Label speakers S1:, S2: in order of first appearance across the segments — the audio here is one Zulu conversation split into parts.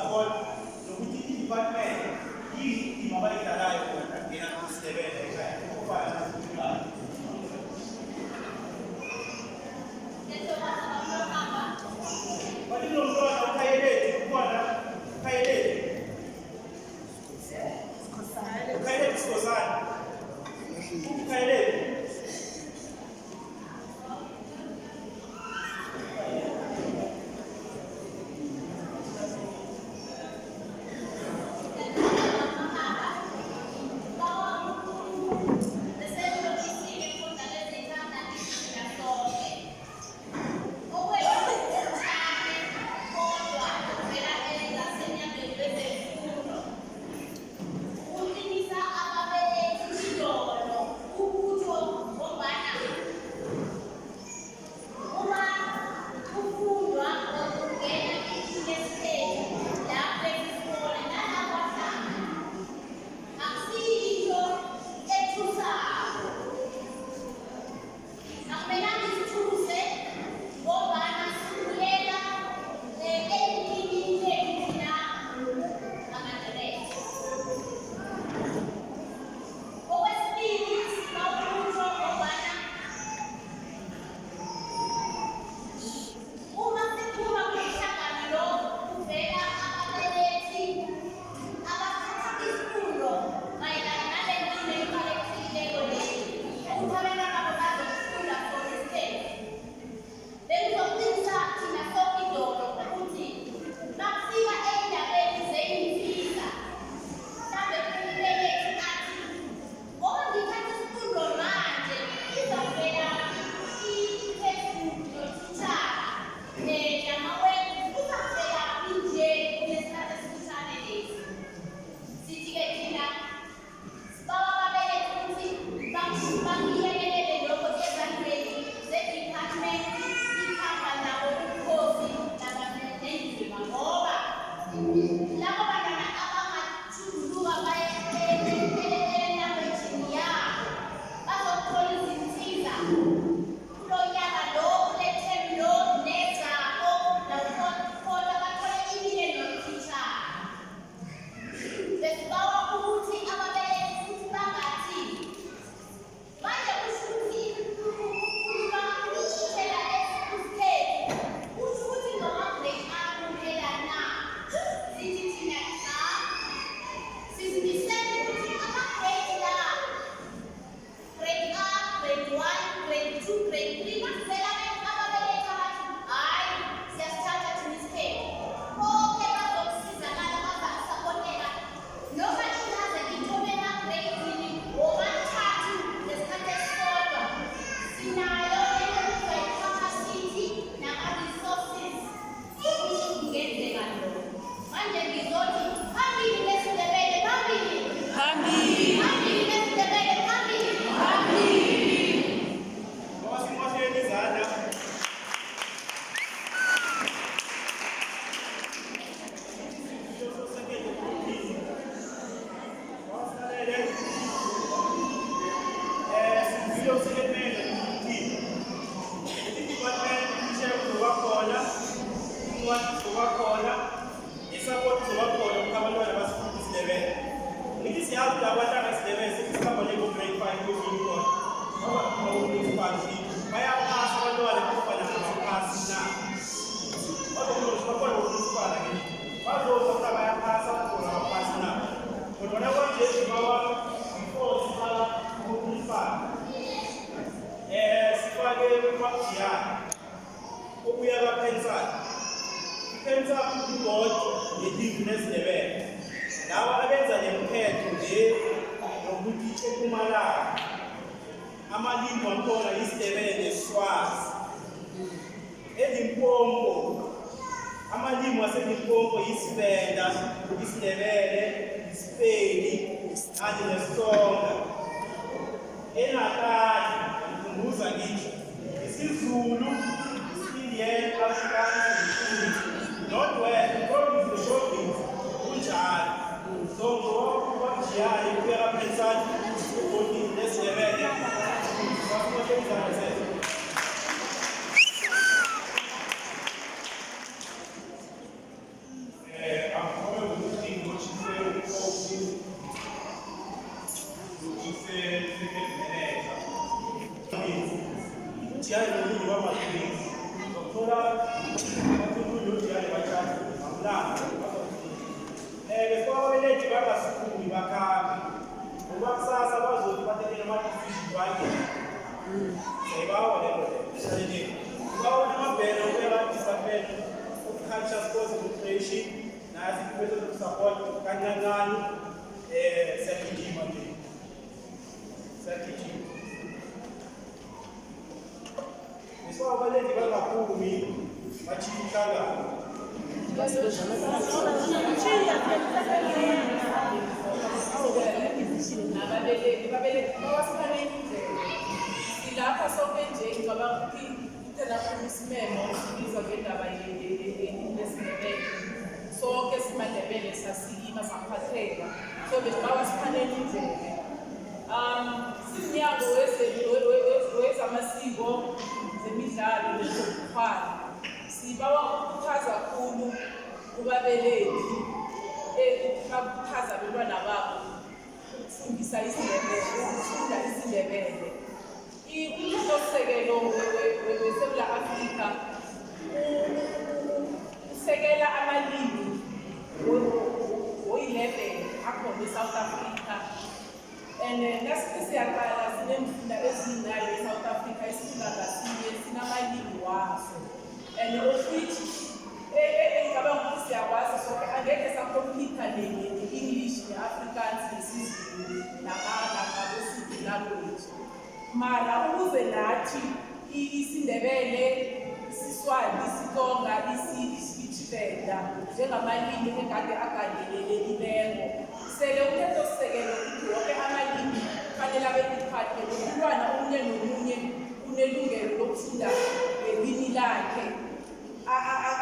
S1: zakhona nokuthi i-department yini abayidlalayo khona ngena IsiNdebele ekhaya ukufana Walinomntwana ukhayeleti ukhona ukhayeleti Sikhosana ukhayeleti amalimi wakhona IsiNdebele neSwazi eLimpopo amalimi waseLimpopo isiVenda IsiNdebele iSpedi kanye nesiTsonga eNatali ngikhumbuza ngisho isiZulu isiNdiya Afrikaans Northwest province shopping kunjalo so ngoba kuyaye kuya phezulu ukuthi leSindebele utshiyane nomlungu wamaphilisi uzothola abathumuli utshiyane bathathu ngamlanga before ababelethi bangasukumi bakhambe ngoba kusasa bazothi bathathele ama-decision bakhe sayibawa lelo bawona amabhele okuya-discipline of culture, sports and recreation nazi i-person of support kancancane siyagijima nje siyagijima before ababelethi bangaphumi batshiye umhlangano
S2: ababelethi bawasifanele indlela silapha sonke nje ngabakuphi lapho isimemo sibizwa ngendaba yesiNdebele sonke simaNdebele sasiyima saphatheka so bawasifanele indlela simnyango wezamasiko zemidlalo nezokukhwala sibawa ukukhuthaza kakhulu kubabelethi bakhuthaza abantwana babo ukufundisa ukufunda isiNdebele. Umthethosisekelo weSewula Afrika usekela amalimi ngo-11 akhona eSouth Africa and nasithi siyaqala sinemfunda ezinayo eSouth Africa esifunda ngasinye sinamalimi waso and of which engicabanga ukuthi siyakwazi sonke angeke sakompitha ne-English ne-Afrikaans nesizulu nabesuthu language mara ukuze nathi isiNdebele, isiSwati, isiTonga, isiTshivenda njengamalimi ekade agandelelekileko sele umthethosisekelo ukuthi wonke amalimi kufanele abe eqhathwe umntwana omunye nomunye unelungelo lokufunda ngelimi lakhe.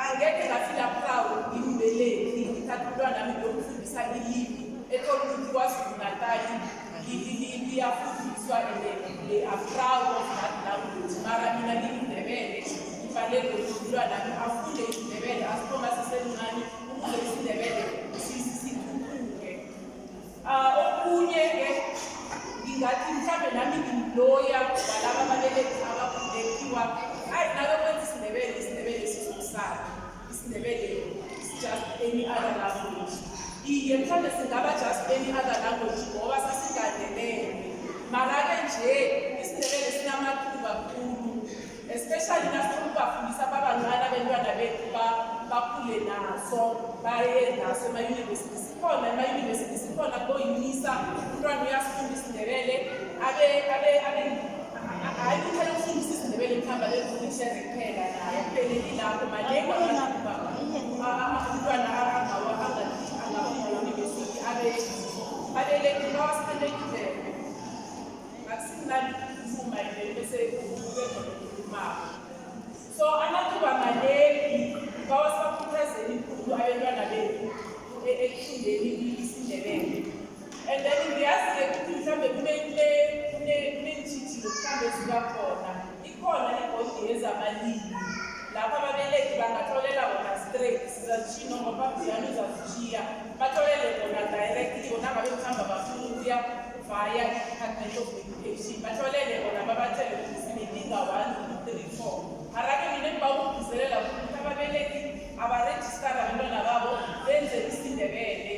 S2: Angeke ngafila proud ngimbelethi ngithatha umntwana wami ngiyomfundisa ilimi ethola ukuthi KwaZulu-Natal liyafundiswa they are proud of that language mara mina ngiyindebele kufanele ukuthi umntwana wami afunde isiNdebele asikhomba sisemncane ukuze isiNdebele sithuthuke. Okunye-ke ngingathi mhlawumbe nami ngimloya walaba ababelethi abakudekhiwa hayi nabe kwenza isiNdebele sizokusala isiNdebele is just any other language. Iye mhlawumbe singaba just any other language ngoba sasigandelele mara-ke nje isiNdebele sinamathuba kakhulu especially nasifuna ukubafundisa babancane abantwana bethu bakhule naso baye naso emayunivesithi sikhona emayunivesithi sikhona ko-UNISA umntwana uyasifunda isiNdebele hayi kuthela ukufundisa isiNdebele mhlawumbe lezonishere kuphela nayo kupheleli lapho maningi amathuba umntwana angayunivesithi abelethi bawasifanelekile akusimnandi ukuvuma bese ubekhonaukhulumako so amathuba maningi bawasibakhuthazeli inkulu abantwana bethu ekufundeni isiNdebele and then ngiyazi-ke ukuthi mhlawumbe kunentshijilo mhlawumbe zibakhona ikhona ibhodi yezamalimi lapho ababelethi bangatholela bona straight sizazishiya noma babhuyana uzazishiya batholele bona directly bona ngabe mhlawumbe bafuna ukuya via i-Department of Education batholele bona babathele ukuthi sinedinga 1, 2, 3, 4 mara-ke mina engibawugcizelela ukuthi ababelethi abarejistara abantwana babo benze isiNdebele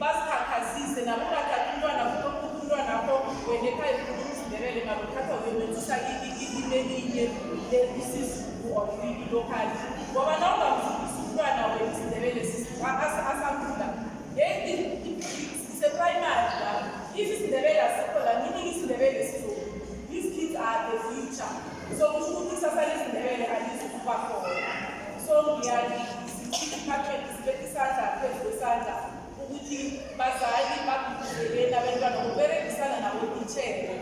S2: bazikhakhazise nabo ungathatha umntwana kulokuthi umntwana akho wena ekhaya ukhuluma isiNdebele mara uthatha uyomenzisa ilimi elinye isizulu or ilokali ngoba na ungamfundisa umntwana wena isiNdebele asakhula ise-primary la if isiNdebele asikho la meaning isiNdebele sizoku these kids are the future so kusho ukuthi ikusasa lesiNdebele alizukuba khona so i-department sibetha isandla phezu kwesandla ukuthi bazali bagqugquzeleni abantwana ngokuberekisana nabotitshere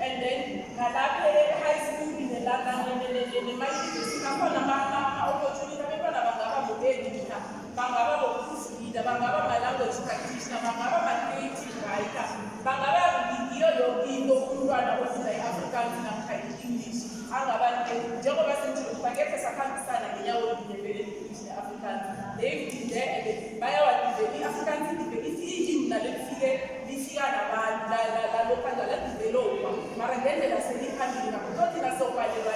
S2: and then nalapha e-high school nemayunivesithi akhona ama-opportunity abantwana bangaba ngo-editor bangaba ngo-proof reader bangaba ma-language practitioner bangaba ma-creative writer bangaba ngiyo yonke into umntwana ofunda i-Afrikaans namkha i-English angaba njengoba sengitshilo angekhe sakhambisana ngenyawo Ndebele ne-English ne-Afrikaans they've been there and bayawadivela i-Afrikaans ilimi nalo lifika nabantu lalokhu angaladevelopwa mara ngendlela seliphambili ngakho thina sokubhalelwa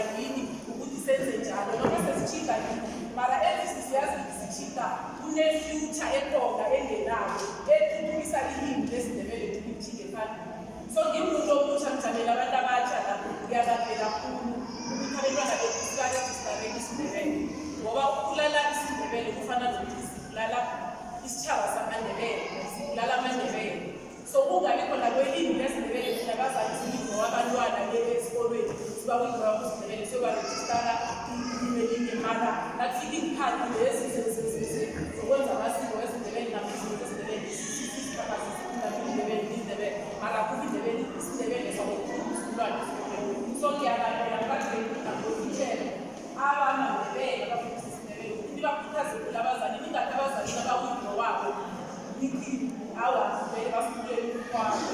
S2: So ngimuntu omusha ngijabela abantu abatsha la ngiyalalela kakhulu ukuthi abantwana bethu sibarejistare isiNdebele ngoba ukulala isiNdebele kufana nokuthi sikulala isitshaba samaNdebele sikulala amaNdebele. So kungabi khona kwelimi lesiNdebele thina bazali silingo wabantwana esikolweni sibakwindawo isiNdebele siyobarejistara ilinye mara nakufika iikhathi lezi zokwenza amasiko esiNdebele namaziko esiNdebele IsiNdebele mara kuba isiNdebele sabokulwana. So ngiyalalela phakathi kwetitshele abamaNdebele abafundisa isiNdebele ukuthi bakhuthaze kula abazali ningathi abazali abakwindawo wabo nithi awa vele bafundele kwabo.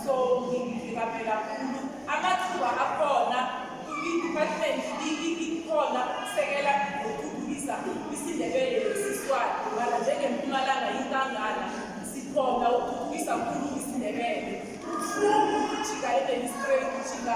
S2: So ngingapela kakhulu amathuba akhona kwi-department ikhona ukusekela nokuthuthukisa isiNdebele lesiswati mara njengeMpumalanga yinkangala sikhona ukuthuthukisa kakhulu isiNdebele ujika e-administrate ujika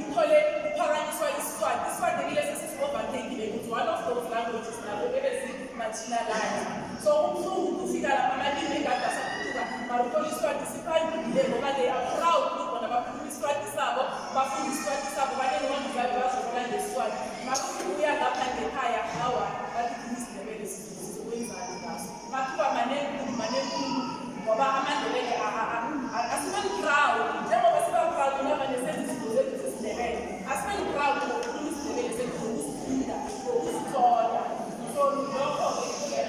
S2: uthole kuphakanyiswa isiswati. Isiswati kilesi sisi-overtakile ukuthi one of those languages nabo bebezimarginalize. So umhlungu kufika lapha amalimi engade asathuthuka mara uthole isiswati siphambile ngoba they are proud ukuthi bona bakhuluma isiswati sabo bafunda isiswati sabo baneencwadi zabo bazobola ngesiswati mara uya lapha ngekhaya hawa bathi isiNdebele sizokwenzani ngaso. Mathuba manenkulu ngoba amaNdebele asibeni proud njengoba siba proud nabanye senza izinto zethu zesiNdebele asibeni proud ngokukhuluma isiNdebele sethu ngokusifunda ngokusithola. So lokho-ke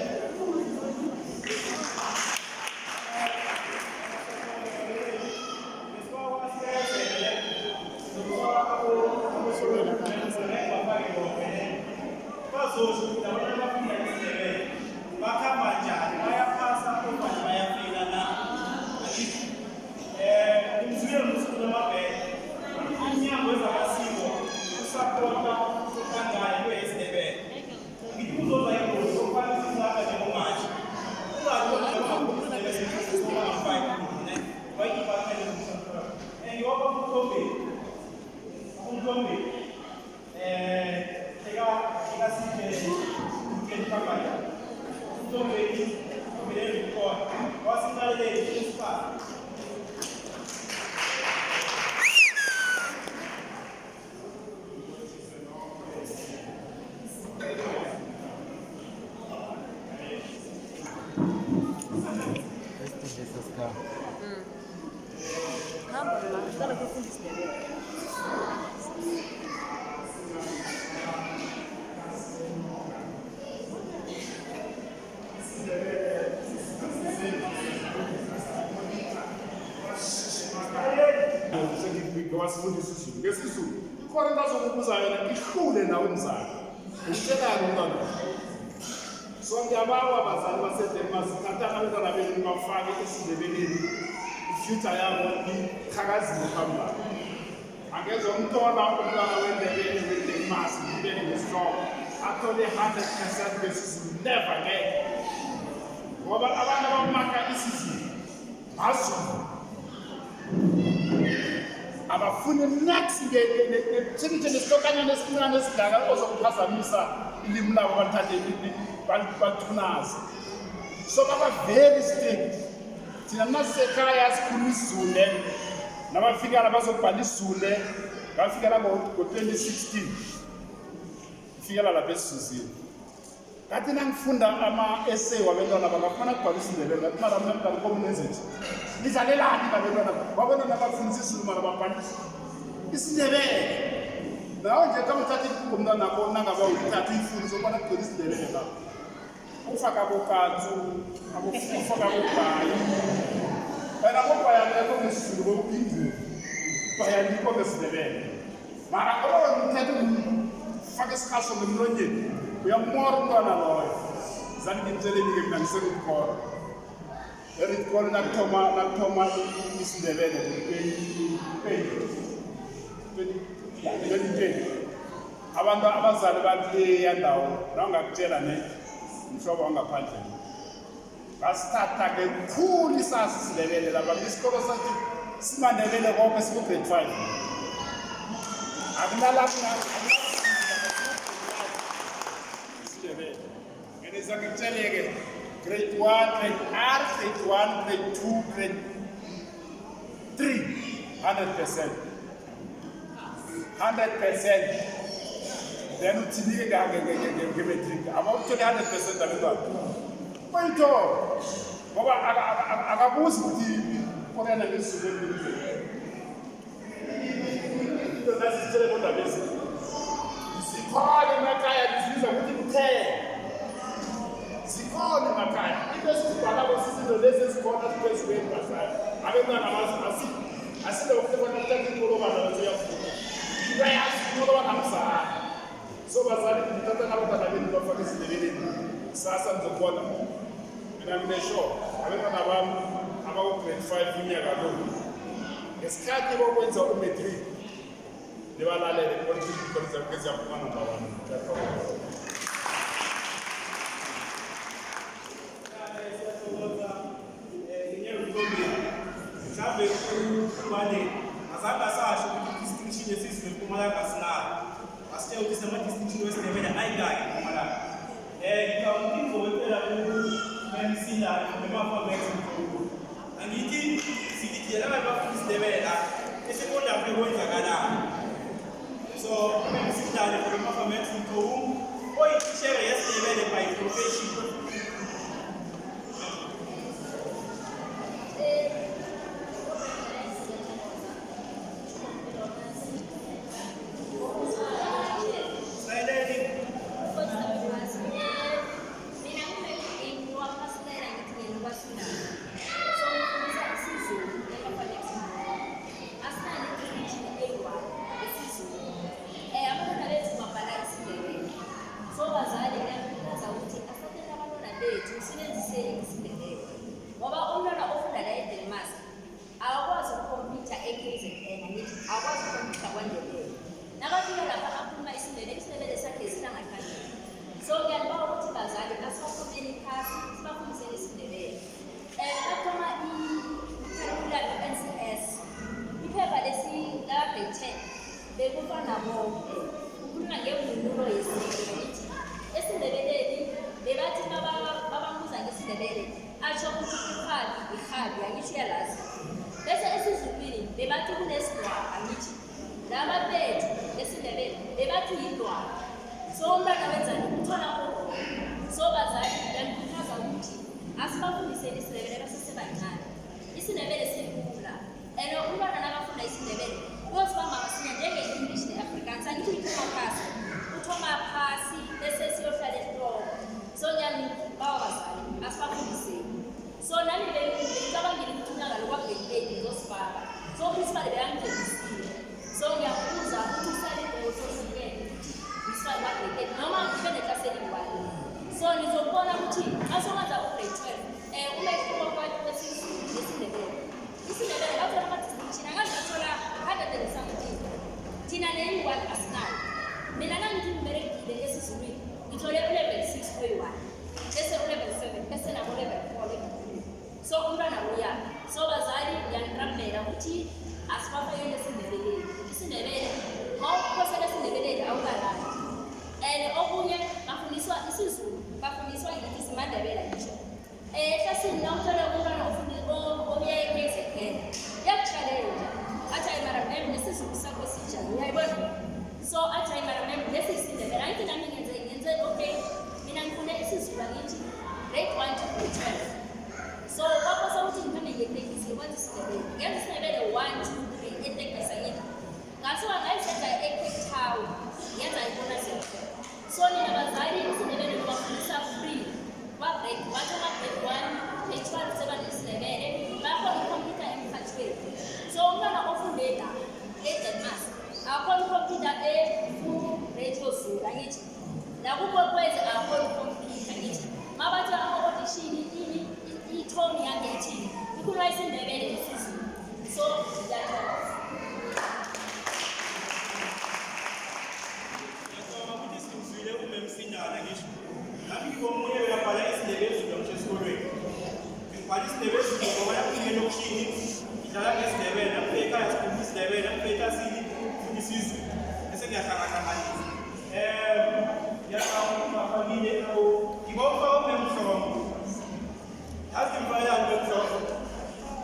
S3: wasifundisa isiZulu ngesizulu khona into azokubuza yona ihlule nawe mzali usitshekani umntwana. So ngiyabawa abazali baseDenmark sithathana abantwana benu nibafake esiNdebeleni ifuture yabo iqhakazile phambili. Angeze umntwana umntwana weNdebele weDenmark ngibele ngesihloko athole 100% ngesizulu never ngeke ngoba abantu abamaka isiZulu bazulu abafuni next ngethinje nesitokanyana esincane esidala ozokuphazamisa ilimi labo bathathe bathunaze. So baba very strict. Thina nasekhaya sikhuluma isiZulu nabafika bazobhala isiZulu bafika ngo-2016 fikela lapha esizini. Kathi nangifunda ama-essay wabantwana bangafuna ukubhala isiNdebele ngathi mara mina mntana komunenze nje nidlalelani babantwana bafundisa isiZulu mara babhala isiNdebele. Nawe nje kama uthatha ibuku mntwana nakho nangaba uthatha ifundisa ubona kugcwele isiNdebele lapho ufaka abokatsu ufaka abobhayi wena abobhayi alekho ngesiZulu bokuphindula bhayi alikho ngesiNdebele mara ngoba uthatha ufaka isikhaso ngemlonyeni uyamora umntwana loyo. Zani ngimtsheleni-ke mina ngiseRidcor. eRidcor nakuthoma isiNdebele ngo-2020 abantu abazali bathi yandawo nawungakutshela mhlobo wangaphandle ngasithatha-ke khulu isasi isiNdebele lapha isikolo sathi simaNdebele konke siku-grade 5 akunalapho isiNdebele. Ngizakutshele-ke grade 1 grade R grade 1 grade 2 grade 100%. 100%. Then uthini ke nge-matric abawuthole 100% abantwana bayitho ngoba akabuzi ukuthi konena ngesizwe elizwe into nazisithele kodwa bese zikhona emakhaya zizizwa ukuthi kuthele zikhona emakhaya into esizibhala kwesizinto lezi ezikhona ziphezukweni bazali abantwana asile ukubona ukuthatha inkolobana lezoyafuna bayazi inkolobana mzali so bazali ngithatha nabantwana benu bafake esiNdebeleni sasa ngizokubona mina nginesho abantwana bami abaku-grade 5 unyaka lo ngesikhathi bokwenza umatric nibalalele ngiyaphuma number
S1: 1 azange asasho ukuthi distinction yesizwe eMpumalanga asinayo asitshela ukuthi sinama-distinction wesiNdebele ayingaki eMpumalanga ngikawumtimbo wempela uMamisindane noma-Max angithi sigidiyelana bafunda isiNdebele la esekondari kuyokwenzakalani so uMamisindane noma-Max oyithishere yesiNdebele by profession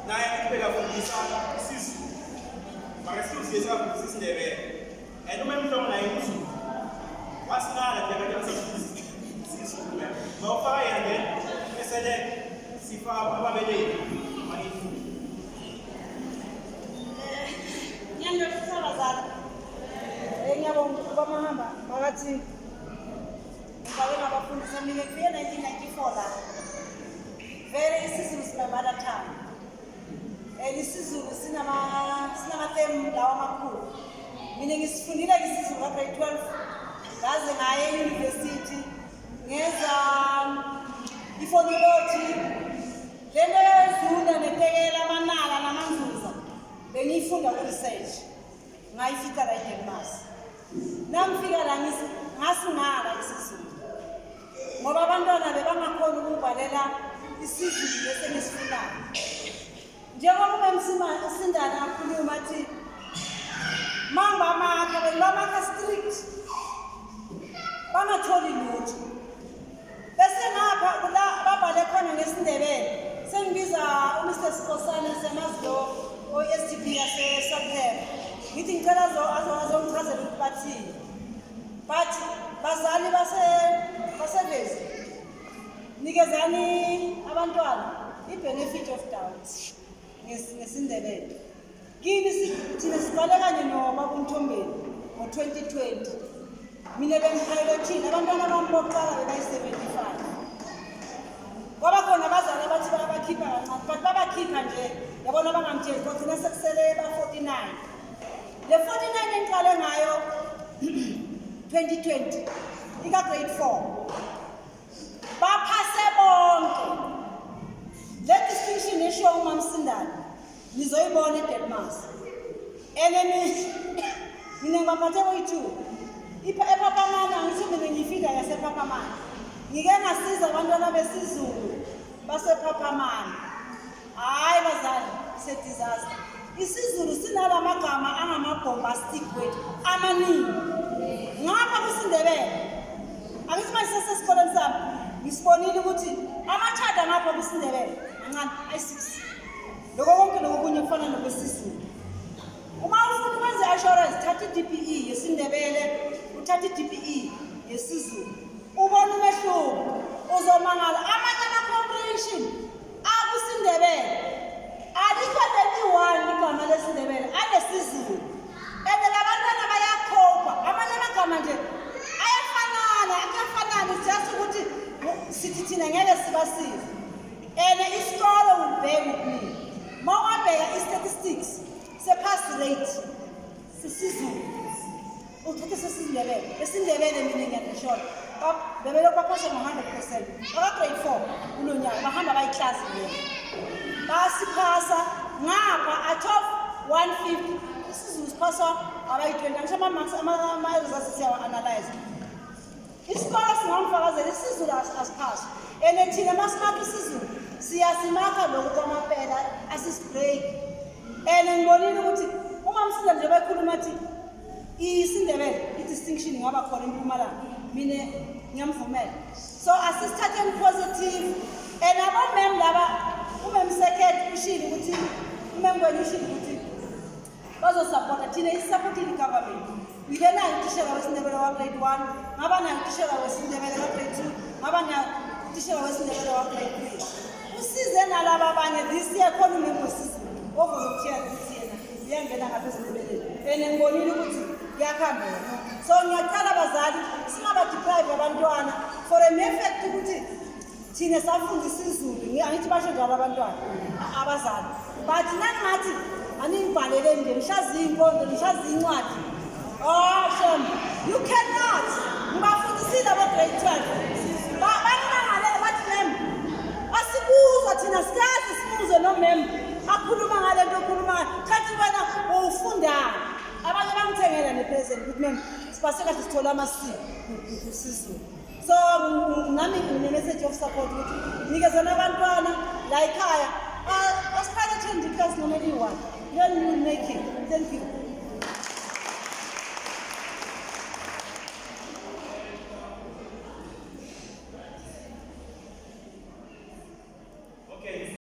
S1: Naye kupela fundisa isizwe sakho IsiNdebele. And uma mhlongo naye uZulu. Wasinala nje abantu abasafundisa isiZulu. Mawufaka yena bese sifaka ababeleli ama-info.
S4: Ngiyabonga ngiyabonga kwamahamba phakathi ngibake ngabafundisa mina kufike 1994 la vele isiZulu sinamada time and isiZulu sinamathemu lawa amakhulu mina ngisifundile isiZulu ka-grade 12 ngaze ngaye e-university ngenza ifonology lento yezulu netekela amanala namanzuza bengiyifunda ku-research ngayifika la eDelmas namfika la ngasingala isiZulu ngoba abantwana bebangakhona ukubhalela isiZulu bese ngisifunayo njengoba umsindana akhuluma athi mangamakha bebamakha strict bangatholi lutho bese ngapha kula babhale khona ngesiNdebele sengibiza uMr Sikosana semazlo o-STP yase-Southern ngithi ngicela azongichazela ukuthi bathini but bazali basevezi nikezani abantwana i-benefit of doubt ngesiNdebele kini thina siqale kanye nobaba uMthombeni ngo-2020 mina bengiphayilethile abantwana bami bokuqala bebayi-75 kwaba khona abazali abathi bayabakhipha kancane but babakhipha nje yabona bangamtsheli kodwa thina sekusele ba-49 le 49 engiqale ngayo 2020 ika-grade 4 baphase bonke le distinction eshiwo uMamsindana nizoyibona eDelmas mina ngibaphathe boyi-2 ePhaphamani angithi mina ngifika yasePhaphamani ngike ngasiza abantwana besiZulu basePhaphamani hayi bazali se-disaster isiZulu sinala magama angama-bombastic word amaningi ngapha kwisiNdebele angithi manje sesesikoleni sami ngisibonile ukuthi amachada ngapha kwisiNdebele ancane ayi-6 lokho konke lokho kunye kufana nokwesiZulu uma ufuna ukwenza i-assurance thatha i-DPE yesiNdebele uthatha i-DPE yesiZulu ubona umehluko uzomangala amanye ama-comprehension akusiNdebele alikho leli-1 igama lesiNdebele anesiZulu and labantwana bayakhopha amanye amagama nje ayafanana just ukuthi sithi thina ngeke sibasize and isikolo will bear with me mawabheka i-statistics se-pass rate sesiZulu uthathe sesiNdebele esiNdebele mina ngiyashona bebelokhu baphasha ngo-100% baka-grade 4 kulo nyaka bahamba bayiklasi leyo basiphasa ngapha atop 150 isiZulu siphaswa abayi-20 angisho ama-results siyawa-analyze isikolo singamfakazela isiZulu asiphaswa and thina masimakha isiZulu siyasimaka lokhu kwamapela asisibreak and ngibonile ukuthi uMamsindana nje bekhuluma athi IsiNdebele i-distinction ingaba khona eMpumalanga mina ngiyamvumela so asisithatheni positive and abomem laba umemsekhethe ushilo ukuthi umengweni ushilo ukuthi bazosupporta thina isisupportile i-government ngilenayo utishela wesiNdebele wa-grade 1 ngaba nayo utishela wesiNdebele wa-grade 2 ngaba nayo utishela wesiNdebele wa-grade 3 usize nalaba abanye this year khona umemosisi ovolontiyari ukuthi yena uyangena ngapha esiNdebeleni and ngibonile ukuthi kuyakhambela so ngiyacala abazali singabadeprive abantwana for an effect ukuthi thina safunda isiZulu angithi basho njalo abantwana abazali but nangathi aningibhalele nje ngihlaziye inkondo ngihlaziye incwadi shem you cannot ngibafundisile abo-grade 12 bangimangalele bathi mem asibuzwa thina sikazi sibuze nomem akhuluma ngale nto okhuluma khathi wena ufundani abanye bangithengela nepresent ukuthi mem sibase kahle sithola amasiko kusiZulu so nami ngine-message of support ukuthi nikezana abantwana la ekhaya asiphathe 20 class noma eli-1 then we'll make it thank you